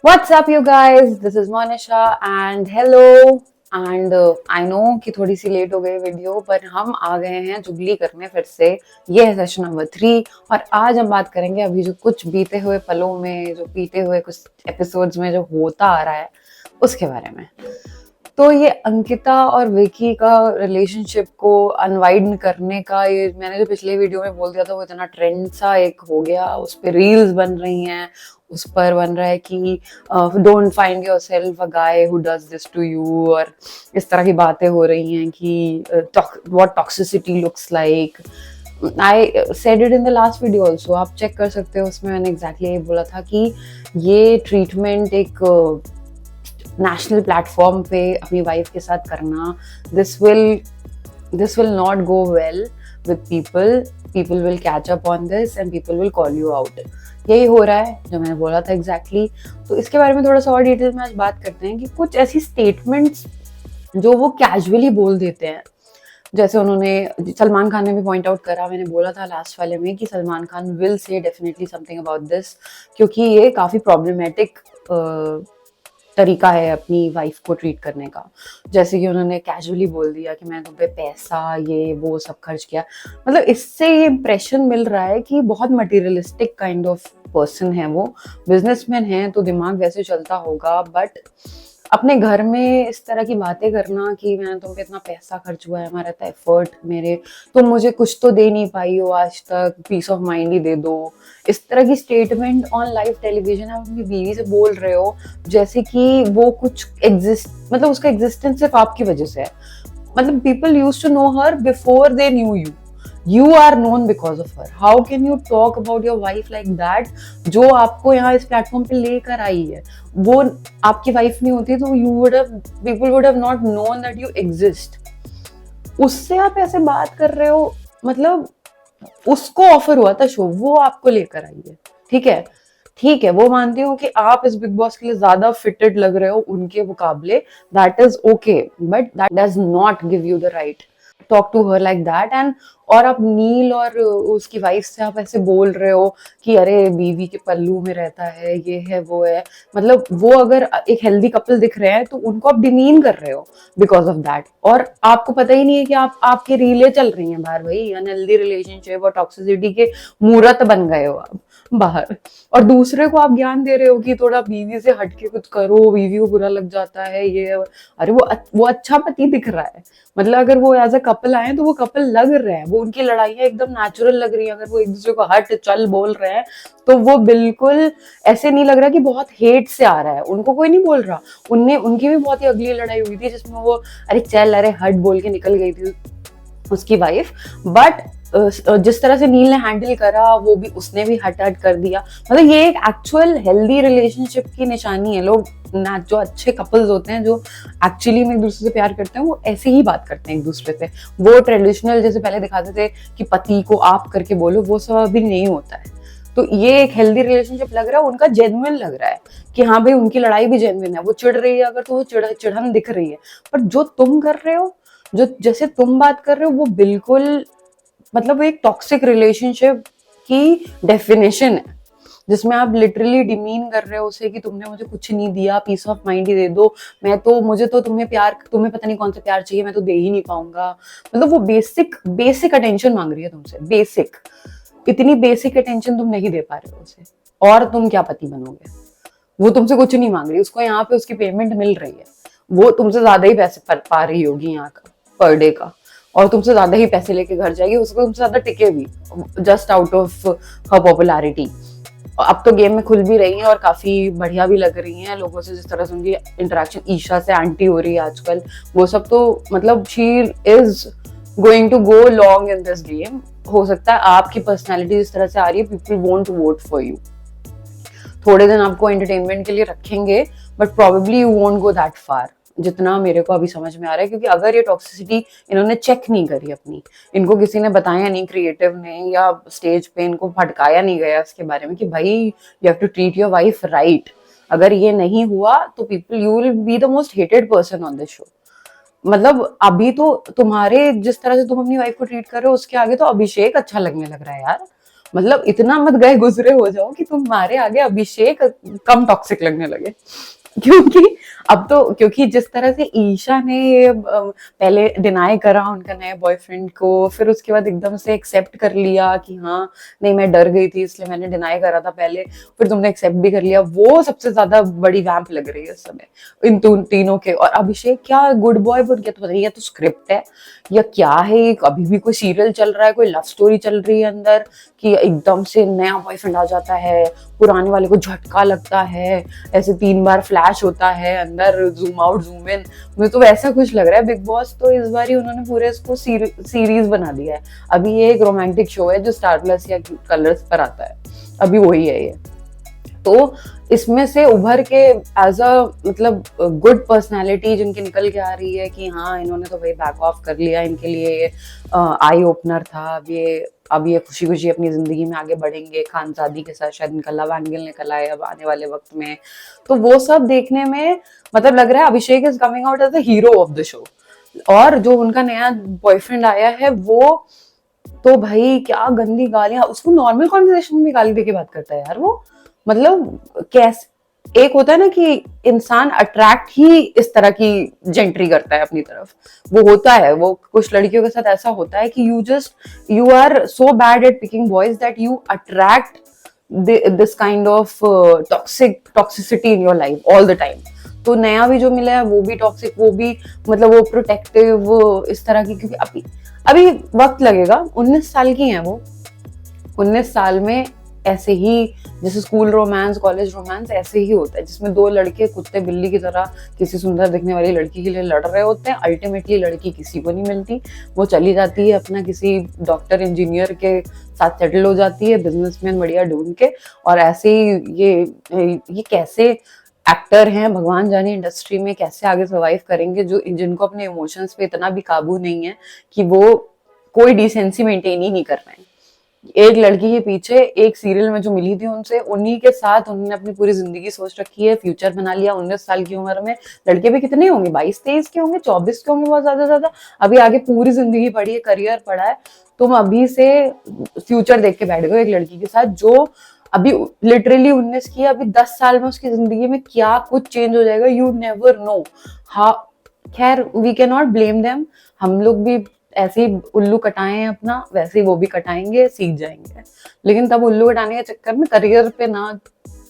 What's up, you guys? This is Monisha and hello. And I know कि थोड़ी सी late हो गई video, पर हम आ गए हैं जुगली करने फिर से। ये है सेशन नंबर 3 और आज हम बात करेंगे अभी जो कुछ बीते हुए पलों में, जो बीते हुए कुछ एपिसोड्स में जो होता आ रहा है उसके बारे में। तो ये अंकिता और विकी का रिलेशनशिप को अनवाइड करने का, ये मैंने जो पिछले वीडियो में बोल दिया था वो इतना ट्रेंड सा एक हो गया, उस पर रील्स बन रही हैं, उस पर बन रहा है कि don't find yourself a guy who does this to you, और इस तरह की बातें हो रही हैं कि what toxicity looks like. I said it in the last video also, आप चेक कर सकते हो, उसमें मैंने एग्जैक्टली ये बोला था कि ये ट्रीटमेंट एक नेशनल प्लेटफॉर्म पे अपनी वाइफ के साथ करना, this will not go well with people will catch up on this and people will call you out. यही हो रहा है जो मैंने बोला था एग्जैक्टली। तो इसके बारे में थोड़ा सा और डिटेल में आज बात करते हैं कि कुछ ऐसी स्टेटमेंट्स जो वो कैजुअली बोल देते हैं, जैसे उन्होंने सलमान खान ने भी पॉइंट आउट करा, मैंने बोला था लास्ट वाले में कि Salman Khan will say definitely something about this, क्योंकि ये काफ़ी प्रॉब्लमेटिक तरीका है अपनी वाइफ को ट्रीट करने का। जैसे कि उन्होंने कैजुअली बोल दिया कि मैं तुम पे पैसा ये वो सब खर्च किया, मतलब इससे ये इम्प्रेशन मिल रहा है कि बहुत मटेरियलिस्टिक काइंड ऑफ पर्सन है वो। बिजनेसमैन है तो दिमाग वैसे चलता होगा, बट अपने घर में इस तरह की बातें करना कि मैं तुम पे इतना पैसा खर्च हुआ है, हमारा इतना एफर्ट, मेरे तुम मुझे कुछ तो दे नहीं पाई हो आज तक, पीस ऑफ माइंड ही दे दो, इस तरह की स्टेटमेंट ऑन लाइव टेलीविजन आप अपनी बीवी से बोल रहे हो, जैसे कि वो कुछ एग्जिस्ट, मतलब उसका एग्जिस्टेंस सिर्फ आपकी वजह से है। मतलब people used to know her before they knew you, you are known because of her. How can you talk about your wife like that? जो आपको यहाँ इस प्लेटफॉर्म पे लेकर आई है, वो आपकी वाइफ नहीं होती तो people would have not known that you exist. उससे आप ऐसे बात कर रहे हो, मतलब उसको ऑफर हुआ था शो, वो आपको लेकर आई है। ठीक है, वो मानती हूँ कि आप इस बिग बॉस के लिए ज्यादा फिटेड लग रहे हो उनके मुकाबले, that is okay, but that does not give you the right talk to her like that. And और आप नील और उसकी वाइफ से आप ऐसे बोल रहे हो कि अरे बीवी के पल्लू में रहता है, ये है वो है, मतलब वो अगर एक हेल्दी कपल दिख रहे हैं तो उनको आप डिमीन कर रहे हो बिकॉज ऑफ दैट, और आपको पता ही नहीं है कि आपकी रीलें चल रही हैं बाहर, भाई अनहेल्दी रिलेशनशिप और टॉक्सिसिटी के मूर्त बन गए हो आप बाहर, और दूसरे को आप ज्ञान दे रहे हो कि थोड़ा बीवी से हटके कुछ करो, बीवी को बुरा लग जाता है ये। अरे वो अच्छा पति दिख रहा है, मतलब अगर वो एज अ कपल आए तो वो कपल लग रहे हैं, वो उनकी लड़ाइयाँ एकदम नेचुरल लग रही है, अगर वो एक दूसरे को हट चल बोल रहे हैं तो वो बिल्कुल ऐसे नहीं लग रहा कि बहुत हेट से आ रहा है, उनको कोई नहीं बोल रहा। उनकी भी बहुत ही अगली लड़ाई हुई थी जिसमें वो अरे चल अरे हट बोल के निकल गई थी उसकी वाइफ, बट जिस तरह से नील ने हैंडल करा वो भी उसने भी हट हट कर दिया। मतलब ये एक एक्चुअल हेल्दी रिलेशनशिप की निशानी है। लोग ना, जो अच्छे कपल्स होते हैं जो एक्चुअली में एक दूसरे से प्यार करते हैं, वो ऐसे ही बात करते हैं एक दूसरे से। वो ट्रेडिशनल जैसे पहले दिखाते थे कि पति को आप करके बोलो, वो सब अभी नहीं होता है। तो ये एक हेल्दी रिलेशनशिप लग रहा है, उनका जेन्युइन लग रहा है कि हाँ भाई उनकी लड़ाई भी जेन्युइन है, वो चिढ़ रही है अगर तो वो चिढ़न दिख रही है। पर जो तुम कर रहे हो, जो जैसे तुम बात कर रहे हो, वो बिल्कुल मतलब एक टॉक्सिक रिलेशनशिप की डेफिनेशन है, जिसमें आप लिटरली डिमीन कर रहे हो उसे कि तुमने मुझे कुछ नहीं दिया, पीस ऑफ माइंड ही दे दो, मुझे तो तुम्हें पता नहीं कौन सा प्यार चाहिए, मैं तो दे ही नहीं पाऊंगा। मतलब वो बेसिक अटेंशन मांग रही है तुमसे, बेसिक, इतनी बेसिक अटेंशन तुम नहीं दे पा रहे हो उसे, और तुम क्या पति बनोगे। वो तुमसे कुछ नहीं मांग रही, उसको यहाँ पे उसकी पेमेंट मिल रही है, वो तुमसे ज्यादा ही पैसे पा रही होगी यहाँ का पर डे का, और तुमसे ज्यादा ही पैसे लेके घर जाएगी, उसको तुमसे ज्यादा टिके भी just out of her popularity. अब तो गेम में खुल भी रही है और काफी बढ़िया भी लग रही हैं लोगों से, जिस तरह से उनकी इंटरेक्शन ईशा से एंटी हो रही है आजकल, वो सब तो मतलब she is going to go long in this game. हो सकता है आपकी पर्सनैलिटी जिस तरह से आ रही है, people won't vote for you, थोड़े दिन आपको एंटरटेनमेंट के लिए रखेंगे, but probably you won't go that far, जितना मेरे को अभी समझ में आ रहा है। क्योंकि अगर ये टॉक्सिसिटी इन्होंने चेक नहीं करी अपनी, इनको किसी ने बताया नहीं, क्रिएटिव ने या स्टेज पे इनको भटकाया नहीं गया इसके बारे में कि भाई you have to treat your wife right, अगर ये नहीं हुआ तो people, you will be the most hated person on this show. मतलब अभी तो तुम्हारे जिस तरह से तुम अपनी वाइफ को ट्रीट कर रहे हो उसके आगे तो अभिषेक अच्छा लगने लग रहा है यार, मतलब इतना मत गए गुजरे हो जाओ कि तुम्हारे आगे अभिषेक कम टॉक्सिक लगने लगे। क्योंकि अब तो, क्योंकि जिस तरह से ईशा ने पहले डिनाई करा उनका नए बॉयफ्रेंड को, फिर उसके बाद एकदम से एक्सेप्ट कर लिया कि हाँ नहीं मैं डर गई थी इसलिए मैंने डिनाई करा था पहले, फिर तुमने एक्सेप्ट भी कर लिया, वो सबसे ज्यादा बड़ी वैम्प लग रही है इस समय इन तीनों के। और अभिषेक क्या गुड बॉय बन गया, तो पता नहीं या तो स्क्रिप्ट है या क्या है, अभी भी कोई सीरियल चल रहा है, कोई लव स्टोरी चल रही है अंदर, कि एकदम से नया बॉयफ्रेंड आ जाता है, पुराने वाले को झटका लगता है, ऐसे 3 बार फ्लैश होता है अंदर, जूम आउट जूम इन। मुझे तो वैसा कुछ लग रहा है। बिग बॉस तो इस बार ही उन्होंने पूरे इसको सीरीज बना दिया है। अभी ये एक रोमांटिक शो है जो स्टार प्लस या कलर्स पर आता है, अभी वही है ये। तो इसमें से उभर के एज अ मतलब गुड पर्सनालिटी जिनकी निकल के आ रही है कि हाँ इन्होंने तो भाई बैक ऑफ कर लिया, इनके लिए ये आई ओपनर था, अब ये खुशी खुशी अपनी जिंदगी में आगे बढ़ेंगे, खानजादी के साथ शायद इनका लव एंगल निकल आए अब आने वाले वक्त में। तो वो सब देखने में मतलब लग रहा है Abhishek is coming out as the hero of the show. और जो उनका नया बॉयफ्रेंड आया है वो तो भाई क्या गंदी गालियां, उसको नॉर्मल कॉन्वर्सेशन में गाली देके बात करता है यार वो। मतलब कैसे, एक होता है ना कि इंसान अट्रैक्ट ही इस तरह की जेंट्री करता है अपनी तरफ, वो होता है, वो कुछ लड़कियों के साथ ऐसा होता है कि you are so bad at picking boys that you attract this kind of toxicity in your life all the time. तो नया भी जो मिला है वो भी टॉक्सिक, वो भी मतलब वो प्रोटेक्टिव, वो इस तरह की, क्योंकि अभी अभी वक्त लगेगा, 19 साल की है वो, 19 साल में ऐसे ही जैसे स्कूल रोमांस कॉलेज रोमांस ऐसे ही होता है, जिसमें दो लड़के कुत्ते बिल्ली की तरह किसी सुंदर दिखने वाली लड़की के लिए लड़ रहे होते हैं। अल्टीमेटली लड़की किसी को नहीं मिलती, वो चली जाती है अपना किसी डॉक्टर इंजीनियर के साथ सेटल हो जाती है, बिजनेसमैन बढ़िया ढूंढ के। और ऐसे ही ये कैसे एक्टर हैं भगवान जाने इंडस्ट्री में कैसे आगे सर्वाइव करेंगे, जो जिनको अपने इमोशंस पे इतना भी काबू नहीं है कि वो कोई डिसेंसी मेंटेन ही नहीं कर रहे हैं। एक लड़की के पीछे एक सीरियल में जो मिली थी उनसे, उन्हीं के साथ उन्होंने अपनी पूरी जिंदगी सोच रखी है, फ्यूचर बना लिया 19 साल की उम्र में। लड़के भी कितने होंगे, 22-23 के होंगे, 24 के होंगे, बहुत ज्यादा। अभी आगे पूरी जिंदगी पड़ी है, करियर पड़ा है, तुम अभी से फ्यूचर देख के बैठ गए एक लड़की के साथ जो अभी लिटरली 19 की है, अभी 10 साल में उसकी जिंदगी में क्या कुछ चेंज हो जाएगा, यू नेवर नो। हाँ खैर we can not blame them, हम लोग भी ऐसे ही उल्लू कटाए हैं अपना, वैसे ही वो भी कटाएंगे, सीख जाएंगे। लेकिन तब उल्लू कटाने के चक्कर में करियर पे ना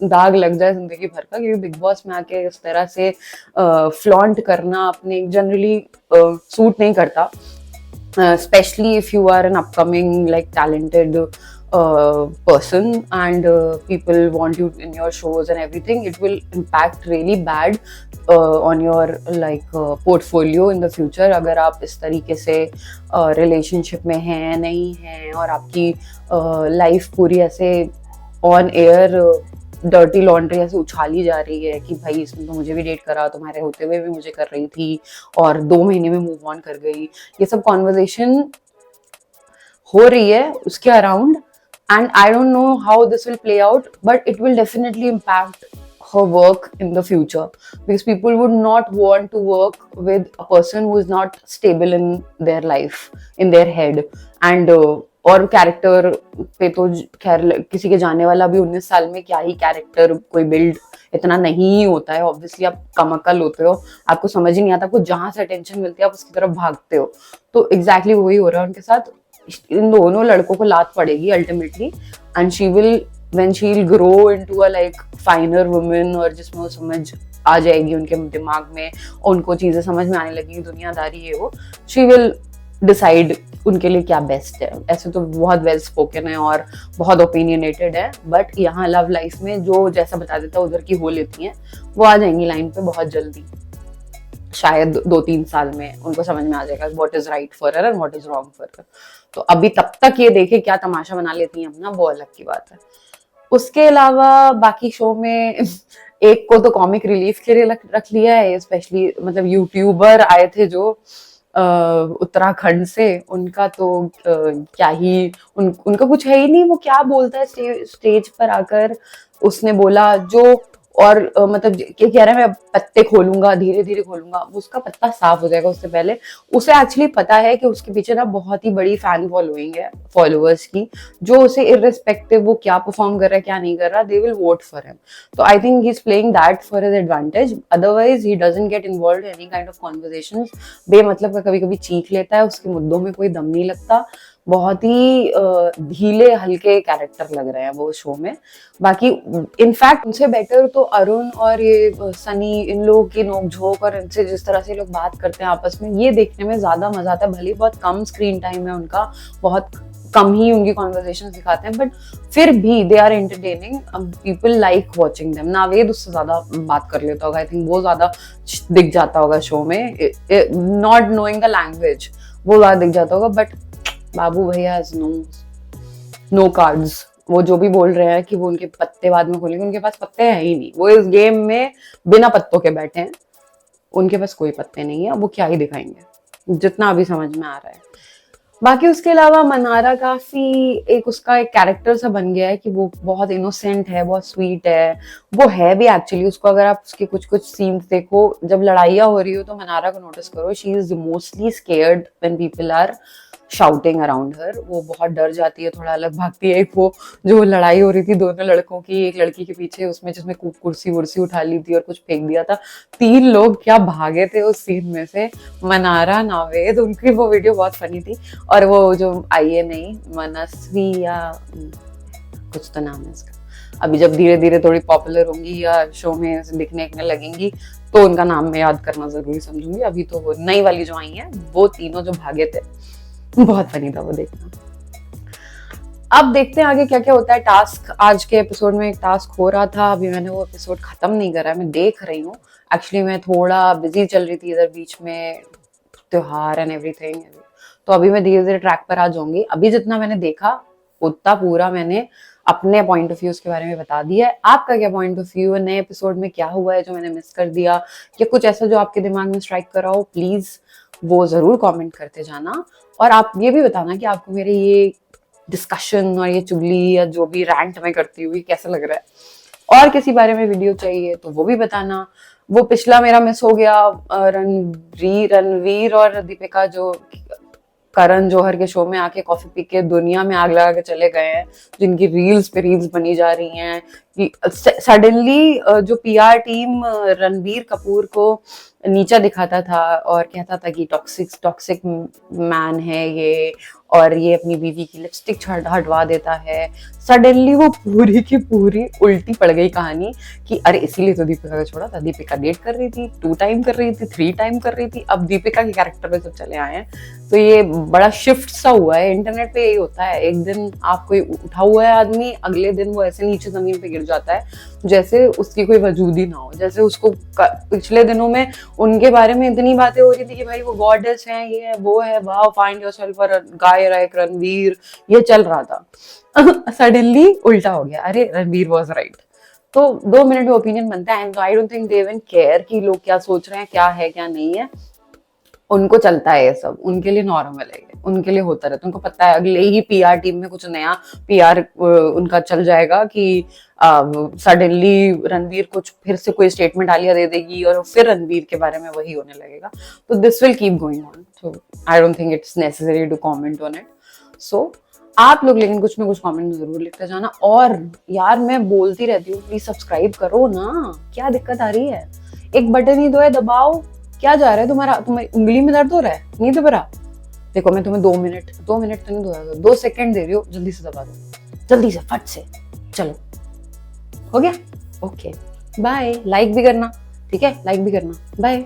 दाग लग जाए जिंदगी भर का, क्योंकि बिग बॉस में आके इस तरह से फ्लॉन्ट करना अपने जनरली सूट नहीं करता, especially if you are an upcoming like talented person and people want you in your shows and everything, it will impact really bad on your like portfolio in the future। अगर आप इस तरीके से relationship में हैं नहीं हैं और आपकी life पूरी ऐसे ऑन एयर डर्टी लॉन्ड्री ऐसे उछाली जा रही है कि भाई इसने तो मुझे भी डेट करा, तुम्हारे होते हुए भी मुझे कर रही थी और 2 महीने में मूव ऑन कर गई, ये सब कॉन्वर्जेशन हो रही है उसके around. And I don't know how this will play out, but it will definitely impact her work in the future, because people would not want to work with a person who is not stable in their life, in their head and और character पे तो खैर किसी के जाने वाला भी 19 साल में क्या ही कैरेक्टर कोई बिल्ड इतना नहीं ही होता है। ऑब्वियसली आप कमअकल होते हो, आपको समझ ही नहीं आता, आपको जहां से अटेंशन मिलती है आप उसकी तरफ भागते हो। तो एग्जैक्टली वही हो रहा है उनके साथ। इन दोनों लड़कों को लात पड़ेगी ultimately, and she will when she'll grow into a like finer woman, और जिसमें वो समझ आ जाएगी उनके दिमाग में, उनको चीजें समझ में आने लगेंगी, दुनियादारी है वो, she will decide उनके लिए क्या बेस्ट है। ऐसे तो बहुत वेल स्पोकन है और बहुत ओपिनियनेटेड है, बट यहाँ लव लाइफ में जो जैसा बता देता है उधर की हो लेती हैं, वो आ जाएंगी लाइन पे बहुत जल्दी, शायद 2-3 साल में उनको समझ में आ जाएगा what is right for her and what is wrong for her. तो अभी तब तक ये देखे क्या तमाशा बना लेती हैं अपना, वो अलग की बात है। उसके अलावा बाकी शो में एक को तो कॉमिक रिलीफ के लिए रख लिया है, स्पेशली मतलब यूट्यूबर आए थे जो उत्तराखंड से, उनका तो क्या ही उनका कुछ है ही नहीं, वो क्या बोलता है स्टेज पर आकर, उसने बोला जो और मतलब क्या कह रहा है, मैं पत्ते खोलूंगा, धीरे धीरे खोलूंगा, उसका पत्ता साफ हो जाएगा उससे पहले। उसे एक्चुअली पता है कि उसके पीछे ना बहुत ही बड़ी फैन फॉलोइंग है, फॉलोअर्स की, जो उसे इररिस्पेक्टिव वो क्या परफॉर्म कर रहा है क्या नहीं कर रहा, they will vote for him. तो I think he is playing that for his advantage, otherwise he doesn't get involve any kind of conversations. बेमतलब का कभी कभी चीख लेता है, उसके मुद्दों में कोई दम नहीं लगता। बहुत ही ढीले हल्के कैरेक्टर लग रहे हैं वो शो में। बाकी इनफैक्ट उनसे बेटर तो अरुण और ये सनी, इन लोगों की नोकझोंक और इनसे जिस तरह से लोग बात करते हैं आपस में, ये देखने में ज्यादा मजा आता है। भले बहुत कम स्क्रीन टाइम है उनका, बहुत कम ही उनकी कॉन्वर्सेशन दिखाते हैं, बट फिर भी they are entertaining, people like watching them. Naved उससे ज्यादा बात कर लेता होगा, आई थिंक वो ज्यादा दिख जाता होगा शो में, नॉट नोइंग द लैंग्वेज, वो ज्यादा दिख जाता होगा। बट बाबू भैया नो कार्ड्स, वो जो भी बोल रहे हैं कि वो उनके पत्ते बाद में खोलेंगे, उनके पास पत्ते हैं ही नहीं, वो इस गेम में बिना पत्तों के बैठे हैं, उनके पास कोई पत्ते नहीं है, वो क्या ही दिखाएंगे, जितना अभी समझ में आ रहा है। बाकी उसके अलावा मनारा काफी एक उसका एक कैरेक्टर सा बन गया है कि वो बहुत इनोसेंट है, बहुत स्वीट है, वो है भी एक्चुअली। उसको अगर आप उसके कुछ कुछ सीन्स देखो, जब लड़ाइयाँ हो रही हो तो मनारा को नोटिस करो, she is mostly scared when people are shouting around her. वो बहुत डर जाती है, थोड़ा अलग भागती है। एक वो जो लड़ाई हो रही थी दोनों लड़कों की, एक लड़की के पीछे, उसमें जिसमें कुर्सी वुर्सी उठा ली थी और कुछ फेंक दिया था, 3 लोग क्या भागे थे उस सीन में से, मनारा, नावेद, उनकी वो वीडियो बहुत फनी थी। और वो जो आई है नहीं, मनस्वी या कुछ तो नाम है इसका, अभी जब धीरे धीरे थोड़ी पॉपुलर होंगी या शो में दिखने लगेंगी तो उनका नाम मैं याद करना जरूरी समझूंगी। अभी तो वो नई वाली जो आई है, वो तीनों जो भागे थे, बहुत फनी था वो देखना। अब देखते हैं आगे क्या क्या होता है। टास्क, आज के एपिसोड में एक टास्क हो रहा था, अभी मैंने वो एपिसोड खत्म नहीं करा है, मैं देख रही हूँ। एक्चुअली मैं थोड़ा बिजी चल रही थी इधर, बीच में त्योहार एंड एवरीथिंग, तो अभी मैं धीरे धीरे ट्रैक पर आ जाऊंगी। अभी जितना मैंने देखा उतना पूरा मैंने अपने पॉइंट ऑफ व्यू के बारे में बता दिया है। आपका क्या पॉइंट ऑफ व्यू है, नए एपिसोड में क्या हुआ है जो मैंने मिस कर दिया, या कुछ ऐसा जो आपके दिमाग में स्ट्राइक कर रहा हो, प्लीज वो जरूर कमेंट करते जाना। और आप ये भी बताना कि आपको मेरे ये डिस्कशन और ये चुगली या जो भी रैंट मैं करती हुई कैसा लग रहा है। और किसी बारे में वीडियो चाहिए तो वो भी बताना। वो पिछला मेरा मिस हो गया, रणवीर और दीपिका जो करण जौहर के शो में आके कॉफी पी के दुनिया में आग लगा के चले गए हैं, जिनकी रील्स पे रील्स बनी जा रही हैं कि सडनली जो पीआर टीम रणबीर कपूर को नीचा दिखाता था और कहता था कि टॉक्सिक मैन है ये, और ये अपनी बीवी की लिपस्टिक हटवा देता है। सडनली वो पूरी की पूरी उल्टी पड़ गई कहानी कि अरे इसीलिए तो दीपिका का छोड़ा था, दीपिका डेट कर रही थी, 2 टाइम कर रही थी, 3 टाइम कर रही थी, अब दीपिका के कैरेक्टर पे सब चले आए हैं। तो ये बड़ा शिफ्ट सा हुआ है, इंटरनेट पे यही होता है, एक दिन आप कोई उठा हुआ है आदमी, अगले दिन वो ऐसे नीचे जमीन पे गिर जाता है जैसे उसकी कोई वजूद ही ना हो। जैसे उसको पिछले दिनों में उनके बारे में इतनी बातें हो रही थी कि भाई वो गॉडेस हैं, ये है वो है, वाओ फाइंड योरसेल्फ अ गाय लाइक रणवीर, ये चल रहा था। सडनली उल्टा हो गया, अरे रणवीर वाज राइट। तो 2 मिनट में ओपिनियन बनता है, and I don't think they even care कि लोग क्या सोच रहे हैं, क्या है क्या नहीं है। उनको चलता है ये सब, उनके लिए नॉर्मल है, उनके लिए होता रहता है। उनको पता है अगले ही पीआर टीम में कुछ नया पीआर उनका चल जाएगा कि सडनली रणवीर कुछ फिर से कोई स्टेटमेंट आलिया दे देगी और फिर रणवीर के बारे में वही होने लगेगा। तो this will keep going on, so I don't think it's necessary to comment on it. So आप लोग लेकिन कुछ ना कुछ कमेंट जरूर लिखते जाना। और यार मैं बोलती रहती हूँ, प्लीज सब्सक्राइब करो ना, क्या दिक्कत आ रही है, एक बटन ही तो है, दबाओ, क्या जा रहा है तुम्हारा, तुम्हारी उंगली में दर्द हो रहा है, नहीं दबा रहा, देखो मैं तुम्हें 2 मिनट तो नहीं दो 2 सेकंड दे रही हूँ, जल्दी से दबा दो, जल्दी से फट से, चलो हो गया, ओके बाय। लाइक भी करना, ठीक है, लाइक भी करना, बाय।